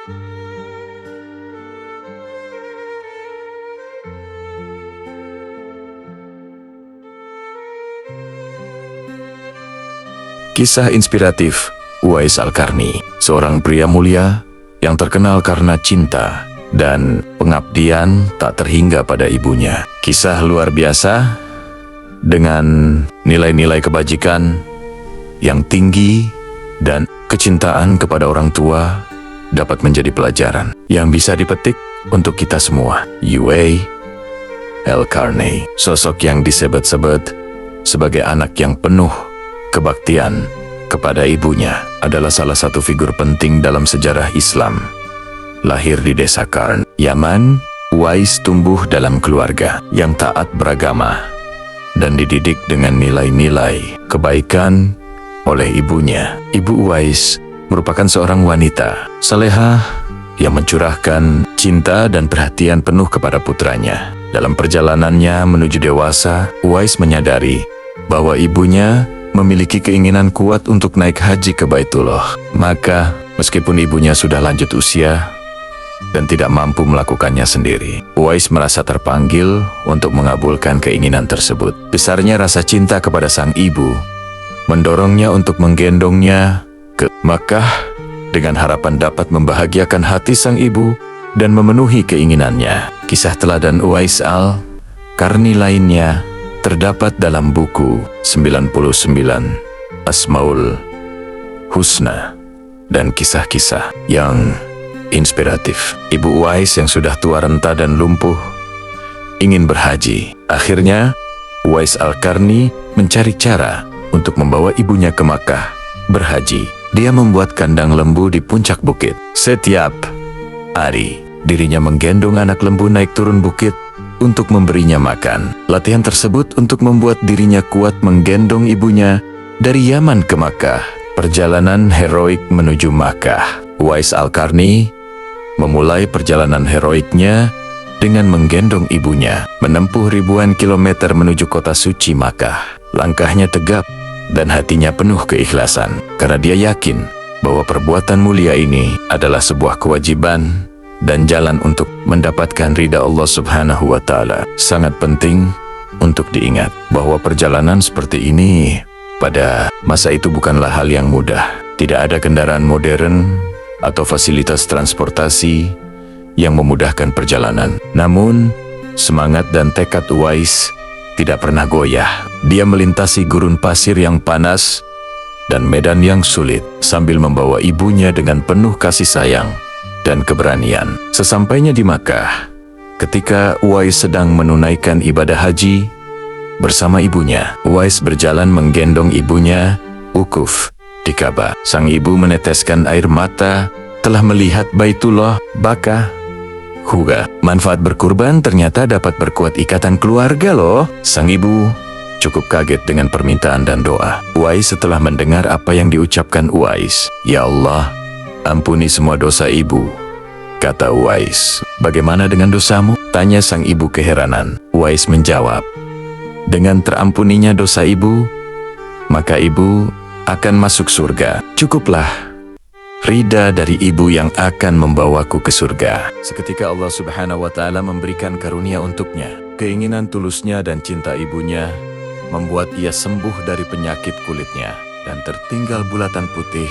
Kisah inspiratif Uwais Al-Qarni, seorang pria mulia yang terkenal karena cinta dan pengabdian tak terhingga pada ibunya. Kisah luar biasa dengan nilai-nilai kebajikan yang tinggi dan kecintaan kepada orang tua dapat menjadi pelajaran yang bisa dipetik untuk kita semua. Uwais Al-Qarni, sosok yang disebut-sebut sebagai anak yang penuh kebaktian kepada ibunya, adalah salah satu figur penting dalam sejarah Islam. Lahir di desa Qarn, Yaman, Uwais tumbuh dalam keluarga yang taat beragama dan dididik dengan nilai-nilai kebaikan oleh ibunya. Ibu Uwais merupakan seorang wanita salehah yang mencurahkan cinta dan perhatian penuh kepada putranya. Dalam perjalanannya menuju dewasa, Uwais menyadari bahwa ibunya memiliki keinginan kuat untuk naik haji ke Baitullah. Maka, meskipun ibunya sudah lanjut usia dan tidak mampu melakukannya sendiri, Uwais merasa terpanggil untuk mengabulkan keinginan tersebut. Besarnya rasa cinta kepada sang ibu mendorongnya untuk menggendongnya ke Makkah dengan harapan dapat membahagiakan hati sang ibu dan memenuhi keinginannya. Kisah teladan Uwais Al-Qarni lainnya terdapat dalam buku 99 Asmaul Husna dan kisah-kisah yang inspiratif. Ibu Uwais yang sudah tua renta dan lumpuh ingin berhaji. Akhirnya Uwais Al-Qarni mencari cara untuk membawa ibunya ke Makkah berhaji. Dia membuat kandang lembu di puncak bukit. Setiap hari dirinya menggendong anak lembu naik turun bukit untuk memberinya makan. Latihan tersebut untuk membuat dirinya kuat menggendong ibunya dari Yaman ke Makkah. Perjalanan heroik menuju Makkah. Uwais Al-Qarni memulai perjalanan heroiknya dengan menggendong ibunya, menempuh ribuan kilometer menuju kota suci Makkah. Langkahnya tegap dan hatinya penuh keikhlasan, karena dia yakin bahwa perbuatan mulia ini adalah sebuah kewajiban dan jalan untuk mendapatkan ridha Allah Subhanahu wa Ta'ala. Sangat penting untuk diingat bahwa perjalanan seperti ini pada masa itu bukanlah hal yang mudah. Tidak ada kendaraan modern atau fasilitas transportasi yang memudahkan perjalanan. Namun, semangat dan tekad Uwais tidak pernah goyah. Dia melintasi gurun pasir yang panas dan medan yang sulit sambil membawa ibunya dengan penuh kasih sayang dan keberanian. Sesampainya di Makkah, ketika Uwais sedang menunaikan ibadah haji bersama ibunya, Uwais berjalan menggendong ibunya wukuf di Ka'bah. Sang ibu meneteskan air mata telah melihat Baitullah Baka Huga. Manfaat berkurban ternyata dapat berkuat ikatan keluarga loh. Sang ibu cukup kaget dengan permintaan dan doa Uwais setelah mendengar apa yang diucapkan Uwais. Ya Allah, ampuni semua dosa ibu, kata Uwais. Bagaimana dengan dosamu? Tanya sang ibu keheranan. Uwais menjawab, dengan terampuninya dosa ibu, maka ibu akan masuk surga. Cukuplah ridha dari ibu yang akan membawaku ke surga. Seketika Allah Subhanahu wa Ta'ala memberikan karunia untuknya. Keinginan tulusnya dan cinta ibunya membuat ia sembuh dari penyakit kulitnya dan tertinggal bulatan putih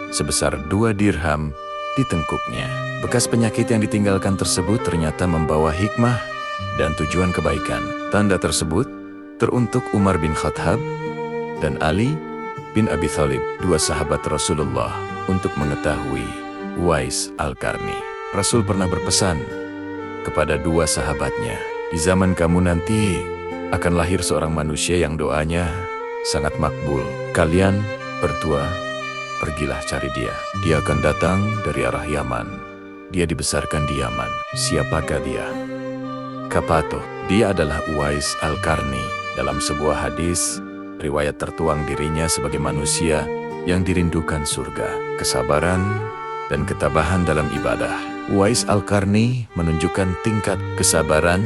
sebesar 2 dirham di tengkuknya. Bekas penyakit yang ditinggalkan tersebut ternyata membawa hikmah dan tujuan kebaikan. Tanda tersebut teruntuk Umar bin Khattab dan Ali bin Abi Thalib, 2 sahabat Rasulullah, untuk mengetahui Uwais Al-Qarni. Rasul pernah berpesan kepada 2 sahabatnya, di zaman kamu nanti akan lahir seorang manusia yang doanya sangat makbul. Kalian berdua pergilah cari dia. Dia akan datang dari arah Yaman. Dia dibesarkan di Yaman. Siapakah dia? Kapato. Dia adalah Uwais Al-Qarni. Dalam sebuah hadis, riwayat tertuang dirinya sebagai manusia yang dirindukan surga, kesabaran, dan ketabahan dalam ibadah. Uwais Al-Qarni menunjukkan tingkat kesabaran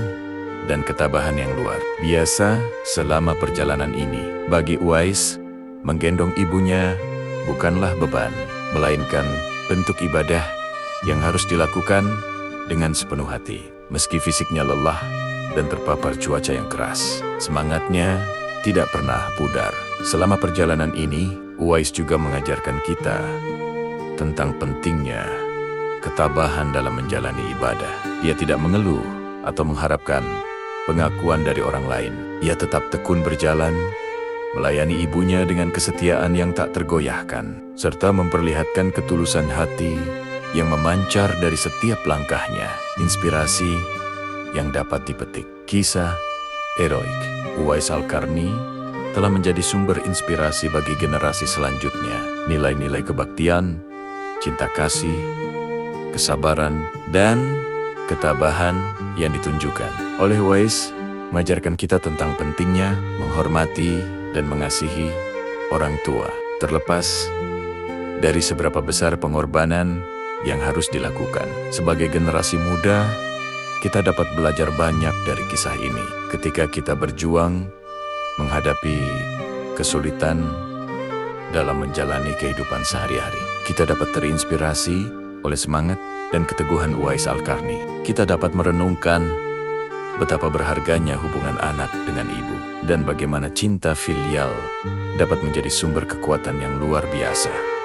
dan ketabahan yang luar biasa selama perjalanan ini. Bagi Uwais, menggendong ibunya bukanlah beban, melainkan bentuk ibadah yang harus dilakukan dengan sepenuh hati. Meski fisiknya lelah dan terpapar cuaca yang keras, semangatnya tidak pernah pudar. Selama perjalanan ini, Uwais juga mengajarkan kita tentang pentingnya ketabahan dalam menjalani ibadah. Ia tidak mengeluh atau mengharapkan pengakuan dari orang lain. Ia tetap tekun berjalan, melayani ibunya dengan kesetiaan yang tak tergoyahkan, serta memperlihatkan ketulusan hati yang memancar dari setiap langkahnya. Inspirasi yang dapat dipetik. Kisah heroik Uwais Al-Qarni telah menjadi sumber inspirasi bagi generasi selanjutnya. Nilai-nilai kebaktian, cinta kasih, kesabaran, dan ketabahan yang ditunjukkan oleh Uwais mengajarkan kita tentang pentingnya menghormati dan mengasihi orang tua, terlepas dari seberapa besar pengorbanan yang harus dilakukan. Sebagai generasi muda, kita dapat belajar banyak dari kisah ini. Ketika kita berjuang menghadapi kesulitan dalam menjalani kehidupan sehari-hari, kita dapat terinspirasi oleh semangat dan keteguhan Uwais Al-Qarni. Kita dapat merenungkan betapa berharganya hubungan anak dengan ibu dan bagaimana cinta filial dapat menjadi sumber kekuatan yang luar biasa.